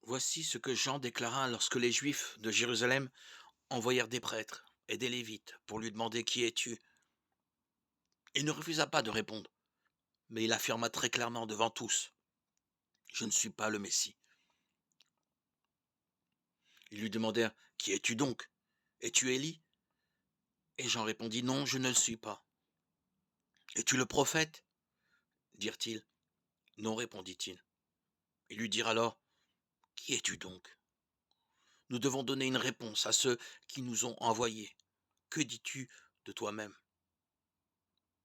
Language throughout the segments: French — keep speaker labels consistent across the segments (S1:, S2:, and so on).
S1: Voici ce que Jean déclara lorsque les Juifs de Jérusalem envoyèrent des prêtres et des Lévites pour lui demander qui es-tu. Il ne refusa pas de répondre, mais il affirma très clairement devant tous, je ne suis pas le Messie. Ils lui demandèrent, qui es-tu donc? Es-tu Élie? Et Jean répondit, non, je ne le suis pas. Es-tu le prophète? Dirent-ils. Non, répondit-il. Ils lui dirent alors, qui es-tu donc? Nous devons donner une réponse à ceux qui nous ont envoyés. Que dis-tu de toi-même?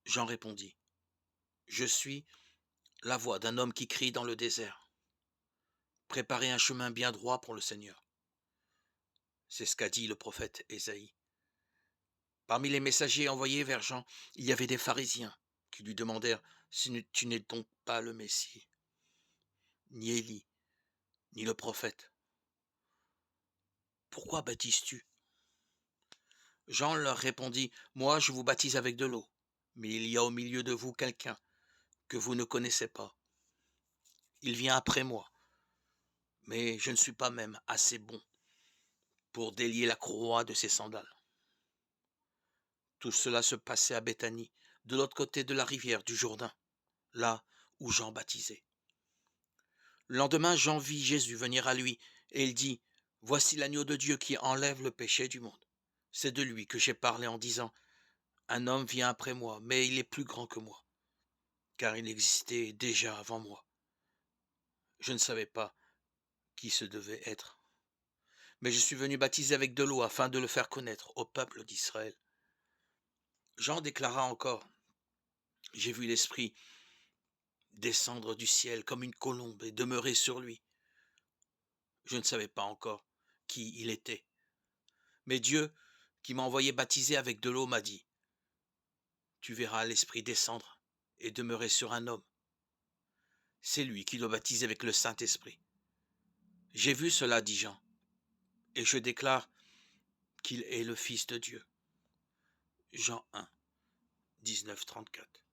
S1: Jean répondit, je suis la voix d'un homme qui crie dans le désert. Préparez un chemin bien droit pour le Seigneur. C'est ce qu'a dit le prophète Ésaïe. Parmi les messagers envoyés vers Jean, il y avait des pharisiens qui lui demandèrent si tu n'es donc pas le Messie, ni Élie, ni le prophète. Pourquoi baptises-tu? Jean leur répondit, moi je vous baptise avec de l'eau, mais il y a au milieu de vous quelqu'un que vous ne connaissez pas. Il vient après moi, mais je ne suis pas même assez bon pour délier la courroie de ses sandales. Tout cela se passait à Béthanie, de l'autre côté de la rivière du Jourdain, là où Jean baptisait. Le lendemain, Jean vit Jésus venir à lui, et il dit, voici l'agneau de Dieu qui enlève le péché du monde. C'est de lui que j'ai parlé en disant, un homme vient après moi, mais il est plus grand que moi, car il existait déjà avant moi. Je ne savais pas qui ce devait être, mais je suis venu baptiser avec de l'eau afin de le faire connaître au peuple d'Israël. Jean déclara encore, j'ai vu l'Esprit descendre du ciel comme une colombe et demeurer sur lui. Je ne savais pas encore qui il était. Mais Dieu, qui m'a envoyé baptiser avec de l'eau, m'a dit, tu verras l'Esprit descendre et demeurer sur un homme. C'est lui qui doit baptiser avec le Saint-Esprit. J'ai vu cela, dit Jean, et je déclare qu'il est le Fils de Dieu. Jean 1, 19-34.